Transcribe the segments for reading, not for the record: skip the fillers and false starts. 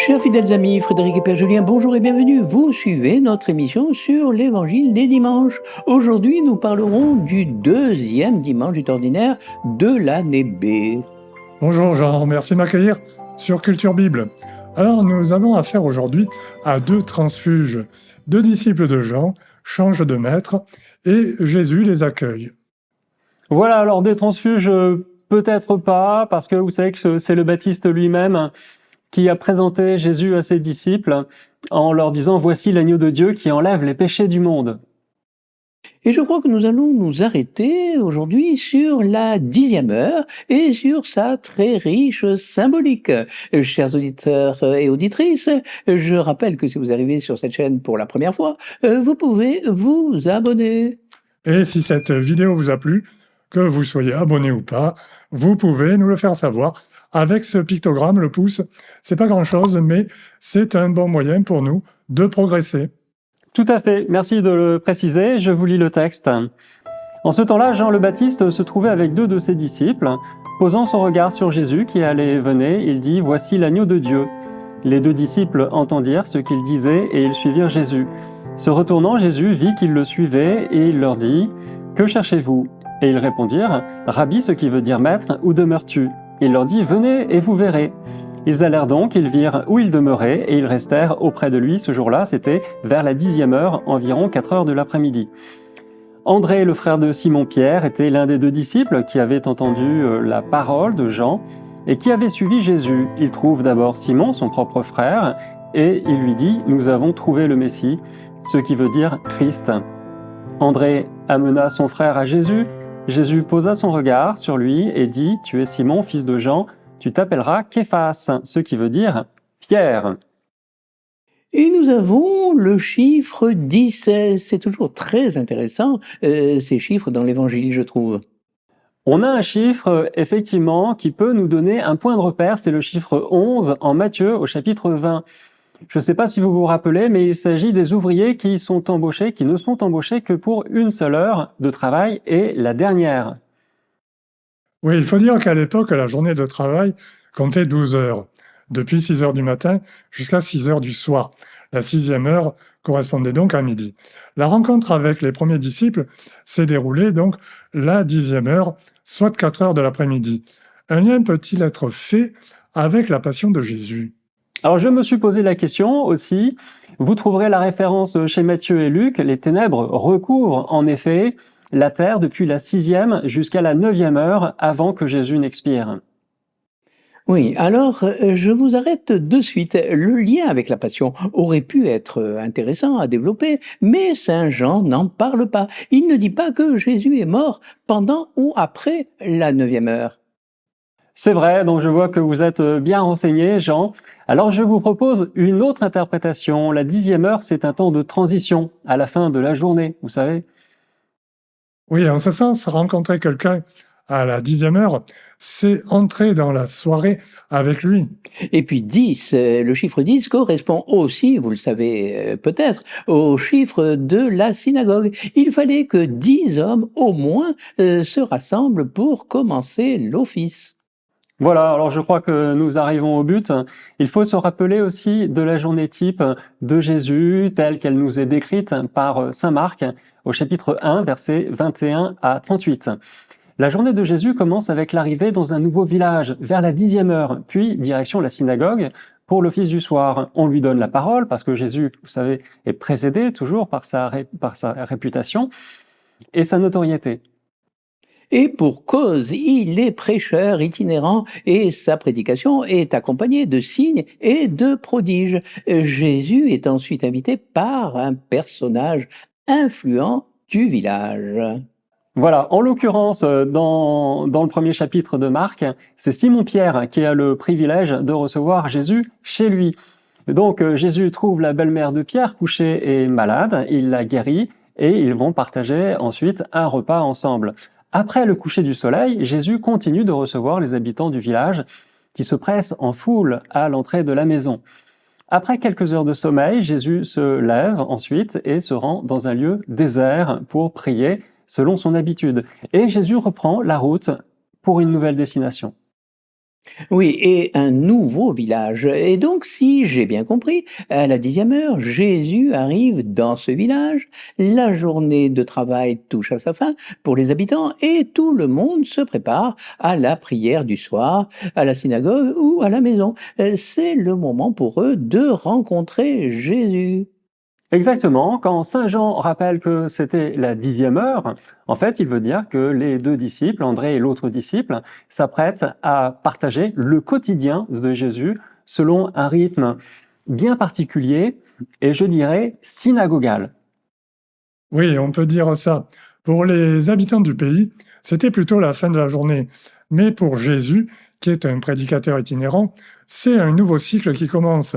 Chers fidèles amis, Frédéric et Père Julien, bonjour et bienvenue. Vous suivez notre émission sur l'Évangile des dimanches. Aujourd'hui, nous parlerons du deuxième dimanche du temps ordinaire de l'année B. Bonjour Jean, merci de m'accueillir sur Culture Bible. Alors nous avons affaire aujourd'hui à deux transfuges. Deux disciples de Jean changent de maître et Jésus les accueille. Voilà, alors des transfuges, peut-être pas, parce que vous savez que c'est le Baptiste lui-même qui a présenté Jésus à ses disciples en leur disant « Voici l'agneau de Dieu qui enlève les péchés du monde ». Et je crois que nous allons nous arrêter aujourd'hui sur la 10e heure et sur sa très riche symbolique. Chers auditeurs et auditrices, je rappelle que si vous arrivez sur cette chaîne pour la première fois, vous pouvez vous abonner. Et si cette vidéo vous a plu, que vous soyez abonné ou pas, vous pouvez nous le faire savoir avec ce pictogramme, le pouce. C'est pas grand-chose, mais c'est un bon moyen pour nous de progresser. Tout à fait, merci de le préciser, je vous lis le texte. En ce temps-là, Jean le Baptiste se trouvait avec deux de ses disciples. Posant son regard sur Jésus qui allait et venait, il dit « Voici l'agneau de Dieu ». Les deux disciples entendirent ce qu'il disait et ils suivirent Jésus. Se retournant, Jésus vit qu'ils le suivaient et il leur dit « Que cherchez-vous » Et ils répondirent « Rabbi », ce qui veut dire « maître », où demeures-tu » Il leur dit « Venez et vous verrez ». Ils allèrent donc, ils virent où il demeurait et ils restèrent auprès de lui ce jour-là, c'était vers la 10e heure, environ 4 heures de l'après-midi. André, le frère de Simon-Pierre, était l'un des deux disciples qui avaient entendu la parole de Jean et qui avait suivi Jésus. Il trouve d'abord Simon, son propre frère, et il lui dit « Nous avons trouvé le Messie », ce qui veut dire Christ. André amena son frère à Jésus. Jésus posa son regard sur lui et dit « Tu es Simon, fils de Jean, tu t'appelleras Képhas », ce qui veut dire Pierre. Et nous avons le chiffre 10. C'est toujours très intéressant, ces chiffres dans l'Évangile, je trouve. On a un chiffre, effectivement, qui peut nous donner un point de repère, c'est le chiffre 11 en Matthieu au chapitre 20. Je ne sais pas si vous vous rappelez, mais il s'agit des ouvriers qui ne sont embauchés que pour une seule heure de travail et la dernière. Oui, il faut dire qu'à l'époque, la journée de travail comptait 12 heures, depuis 6 heures du matin jusqu'à 6 heures du soir. La 6e heure correspondait donc à midi. La rencontre avec les premiers disciples s'est déroulée donc la 10e heure, soit 4 heures de l'après-midi. Un lien peut-il être fait avec la passion de Jésus ? Alors je me suis posé la question aussi, vous trouverez la référence chez Matthieu et Luc, les ténèbres recouvrent en effet la terre depuis la 6e jusqu'à la 9e heure avant que Jésus n'expire. Oui, alors je vous arrête de suite. Le lien avec la passion aurait pu être intéressant à développer, mais Saint Jean n'en parle pas. Il ne dit pas que Jésus est mort pendant ou après la 9e heure. C'est vrai, donc je vois que vous êtes bien renseigné, Jean. Alors je vous propose une autre interprétation. La 10e heure, c'est un temps de transition à la fin de la journée, vous savez. Oui, en ce sens, rencontrer quelqu'un à la 10e heure, c'est entrer dans la soirée avec lui. Et puis 10, le chiffre 10 correspond aussi, vous le savez peut-être, au chiffre de la synagogue. Il fallait que 10 hommes au moins se rassemblent pour commencer l'office. Voilà, alors je crois que nous arrivons au but. Il faut se rappeler aussi de la journée type de Jésus, telle qu'elle nous est décrite par saint Marc au chapitre 1, versets 21 à 38. La journée de Jésus commence avec l'arrivée dans un nouveau village, vers la 10e heure, puis direction la synagogue pour l'office du soir. On lui donne la parole, parce que Jésus, vous savez, est précédé toujours par sa réputation et sa notoriété. Et pour cause, il est prêcheur itinérant et sa prédication est accompagnée de signes et de prodiges. Jésus est ensuite invité par un personnage influent du village. Voilà, en l'occurrence, dans le premier chapitre de Marc, c'est Simon-Pierre qui a le privilège de recevoir Jésus chez lui. Donc Jésus trouve la belle-mère de Pierre couchée et malade, il la guérit et ils vont partager ensuite un repas ensemble. Après le coucher du soleil, Jésus continue de recevoir les habitants du village qui se pressent en foule à l'entrée de la maison. Après quelques heures de sommeil, Jésus se lève ensuite et se rend dans un lieu désert pour prier selon son habitude. Et Jésus reprend la route pour une nouvelle destination. Oui, et un nouveau village. Et donc, si j'ai bien compris, à la 10e heure, Jésus arrive dans ce village, la journée de travail touche à sa fin pour les habitants et tout le monde se prépare à la prière du soir, à la synagogue ou à la maison. C'est le moment pour eux de rencontrer Jésus. Exactement, quand Saint Jean rappelle que c'était la 10e heure, en fait, il veut dire que les deux disciples, André et l'autre disciple, s'apprêtent à partager le quotidien de Jésus selon un rythme bien particulier et je dirais synagogal. Oui, on peut dire ça. Pour les habitants du pays, c'était plutôt la fin de la journée. Mais pour Jésus, qui est un prédicateur itinérant, c'est un nouveau cycle qui commence,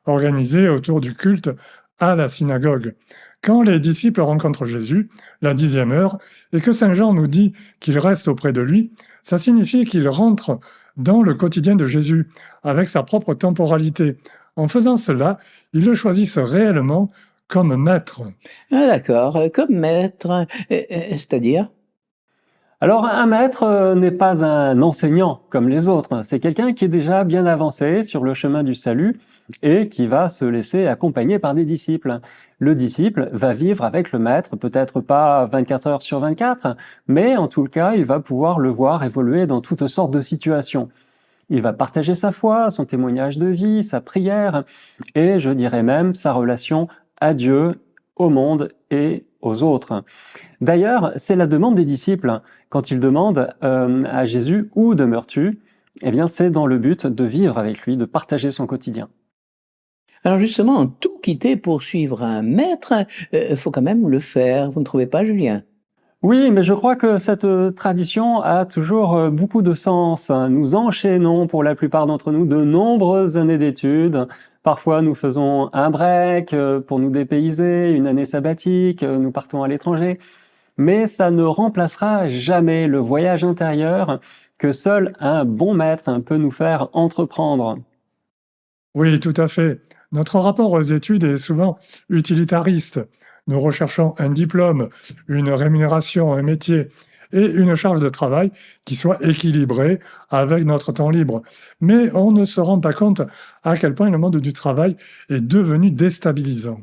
organisé autour du culte à la synagogue. Quand les disciples rencontrent Jésus, la 10e heure, et que Saint Jean nous dit qu'il reste auprès de lui, ça signifie qu'il rentre dans le quotidien de Jésus, avec sa propre temporalité. En faisant cela, ils le choisissent réellement comme maître. Ah d'accord, comme maître, c'est-à-dire? Alors, un maître n'est pas un enseignant comme les autres, c'est quelqu'un qui est déjà bien avancé sur le chemin du salut et qui va se laisser accompagner par des disciples. Le disciple va vivre avec le maître, peut-être pas 24 heures sur 24, mais en tout cas, il va pouvoir le voir évoluer dans toutes sortes de situations. Il va partager sa foi, son témoignage de vie, sa prière et je dirais même sa relation à Dieu, au monde et aux autres. D'ailleurs, c'est la demande des disciples. Quand ils demandent à Jésus où demeures-tu, eh bien, c'est dans le but de vivre avec lui, de partager son quotidien. Alors justement, tout quitter pour suivre un maître, faut quand même le faire, vous ne trouvez pas, Julien? Oui, mais je crois que cette tradition a toujours beaucoup de sens. Nous enchaînons pour la plupart d'entre nous de nombreuses années d'études. Parfois, nous faisons un break pour nous dépayser, une année sabbatique, nous partons à l'étranger. Mais ça ne remplacera jamais le voyage intérieur que seul un bon maître peut nous faire entreprendre. Oui, tout à fait. Notre rapport aux études est souvent utilitariste. Nous recherchons un diplôme, une rémunération, un métier et une charge de travail qui soit équilibrée avec notre temps libre. Mais on ne se rend pas compte à quel point le monde du travail est devenu déstabilisant.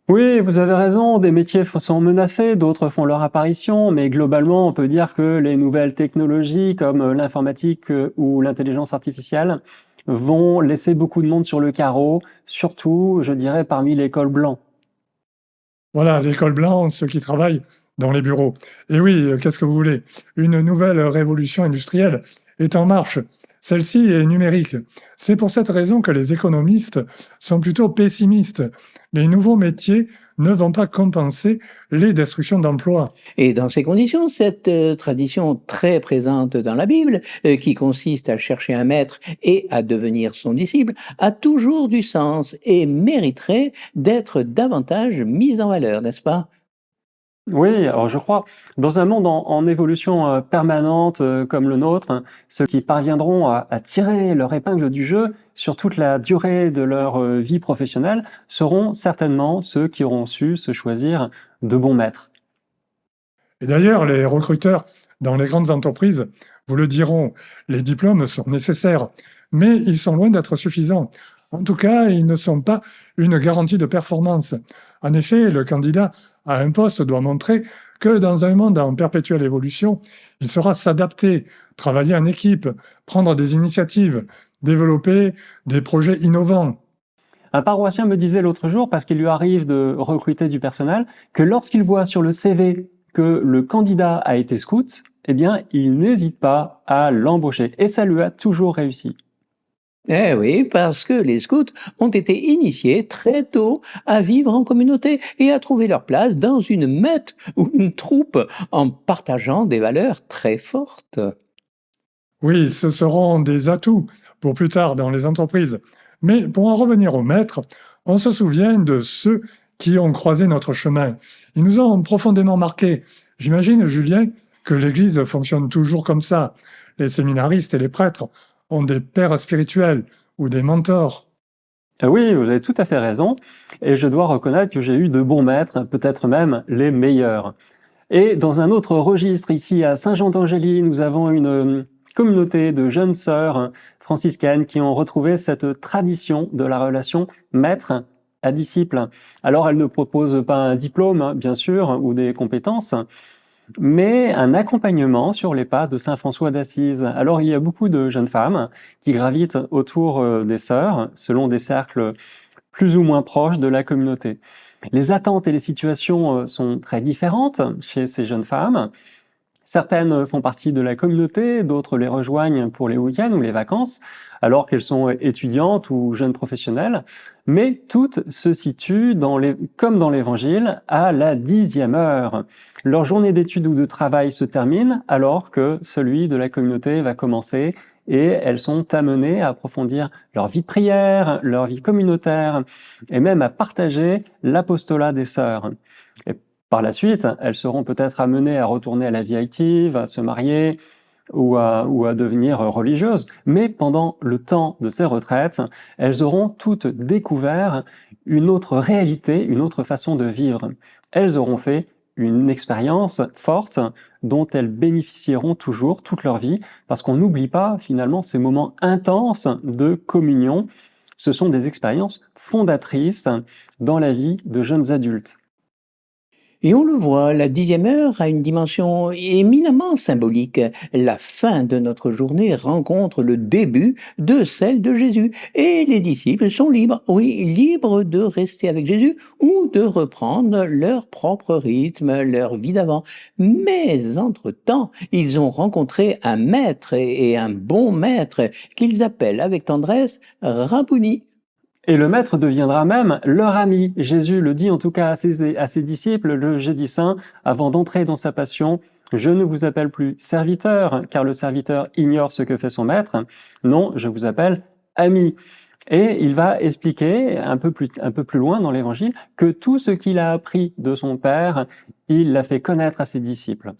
Oui, vous avez raison, des métiers sont menacés, d'autres font leur apparition, mais globalement, on peut dire que les nouvelles technologies comme l'informatique ou l'intelligence artificielle vont laisser beaucoup de monde sur le carreau, surtout, je dirais, parmi les cols blancs. Voilà, l'école blanche, ceux qui travaillent dans les bureaux. Et oui, qu'est-ce que vous voulez? Une nouvelle révolution industrielle est en marche. Celle-ci est numérique. C'est pour cette raison que les économistes sont plutôt pessimistes. Les nouveaux métiers ne vont pas compenser les destructions d'emplois. Et dans ces conditions, cette tradition très présente dans la Bible, qui consiste à chercher un maître et à devenir son disciple, a toujours du sens et mériterait d'être davantage mise en valeur, n'est-ce pas? Oui, alors je crois, dans un monde en évolution permanente comme le nôtre, ceux qui parviendront à tirer leur épingle du jeu sur toute la durée de leur vie professionnelle seront certainement ceux qui auront su se choisir de bons maîtres. Et d'ailleurs, les recruteurs dans les grandes entreprises vous le diront, les diplômes sont nécessaires, mais ils sont loin d'être suffisants. En tout cas, ils ne sont pas une garantie de performance. En effet, le candidat à un poste doit montrer que dans un monde en perpétuelle évolution, il saura s'adapter, travailler en équipe, prendre des initiatives, développer des projets innovants. Un paroissien me disait l'autre jour, parce qu'il lui arrive de recruter du personnel, que lorsqu'il voit sur le CV que le candidat a été scout, eh bien, il n'hésite pas à l'embaucher. Et ça lui a toujours réussi. Eh oui, parce que les scouts ont été initiés très tôt à vivre en communauté et à trouver leur place dans une meute ou une troupe en partageant des valeurs très fortes. Oui, ce seront des atouts pour plus tard dans les entreprises. Mais pour en revenir aux maîtres, on se souvient de ceux qui ont croisé notre chemin. Ils nous ont profondément marqués. J'imagine, Julien, que l'Église fonctionne toujours comme ça. Les séminaristes et les prêtres ont des pères spirituels ou des mentors. Oui, vous avez tout à fait raison. Et je dois reconnaître que j'ai eu de bons maîtres, peut-être même les meilleurs. Et dans un autre registre, ici à Saint-Jean d'Angély, nous avons communauté de jeunes sœurs franciscaines qui ont retrouvé cette tradition de la relation maître à disciple. Alors, elles ne proposent pas un diplôme, bien sûr, ou des compétences, mais un accompagnement sur les pas de saint François d'Assise. Alors, il y a beaucoup de jeunes femmes qui gravitent autour des sœurs, selon des cercles plus ou moins proches de la communauté. Les attentes et les situations sont très différentes chez ces jeunes femmes. Certaines font partie de la communauté, d'autres les rejoignent pour les week-ends ou les vacances, alors qu'elles sont étudiantes ou jeunes professionnelles, mais toutes se situent, comme dans l'Évangile, à la 10e heure. Leur journée d'études ou de travail se termine alors que celui de la communauté va commencer, et elles sont amenées à approfondir leur vie de prière, leur vie communautaire, et même à partager l'apostolat des sœurs. Et par la suite, elles seront peut-être amenées à retourner à la vie active, à se marier ou à devenir religieuses. Mais pendant le temps de ces retraites, elles auront toutes découvert une autre réalité, une autre façon de vivre. Elles auront fait une expérience forte dont elles bénéficieront toujours toute leur vie, parce qu'on n'oublie pas finalement ces moments intenses de communion. Ce sont des expériences fondatrices dans la vie de jeunes adultes. Et on le voit, la 10e heure a une dimension éminemment symbolique. La fin de notre journée rencontre le début de celle de Jésus. Et les disciples sont libres, oui, libres de rester avec Jésus ou de reprendre leur propre rythme, leur vie d'avant. Mais entre-temps, ils ont rencontré un maître et un bon maître qu'ils appellent avec tendresse Rabouni. Et le maître deviendra même leur ami. Jésus le dit en tout cas à ses disciples le jeudi saint, avant d'entrer dans sa passion: « Je ne vous appelle plus serviteur, car le serviteur ignore ce que fait son maître. Non, je vous appelle ami. » Et il va expliquer un peu plus loin dans l'Évangile que tout ce qu'il a appris de son Père, il l'a fait connaître à ses disciples.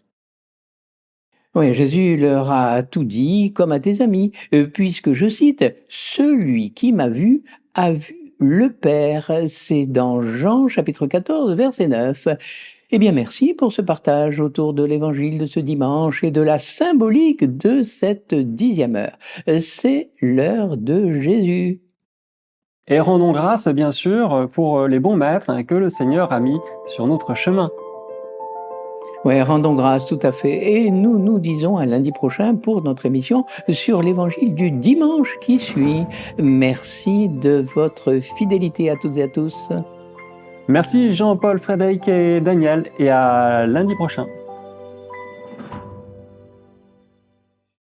Oui, Jésus leur a tout dit comme à des amis, puisque, je cite, celui qui m'a vu a vu le Père. C'est dans Jean chapitre 14, verset 9. Eh bien, merci pour ce partage autour de l'évangile de ce dimanche et de la symbolique de cette 10e heure. C'est l'heure de Jésus. Et rendons grâce, bien sûr, pour les bons maîtres que le Seigneur a mis sur notre chemin. Ouais, rendons grâce, tout à fait. Et nous nous disons à lundi prochain pour notre émission sur l'évangile du dimanche qui suit. Merci de votre fidélité à toutes et à tous. Merci Jean-Paul, Frédéric et Daniel, et à lundi prochain.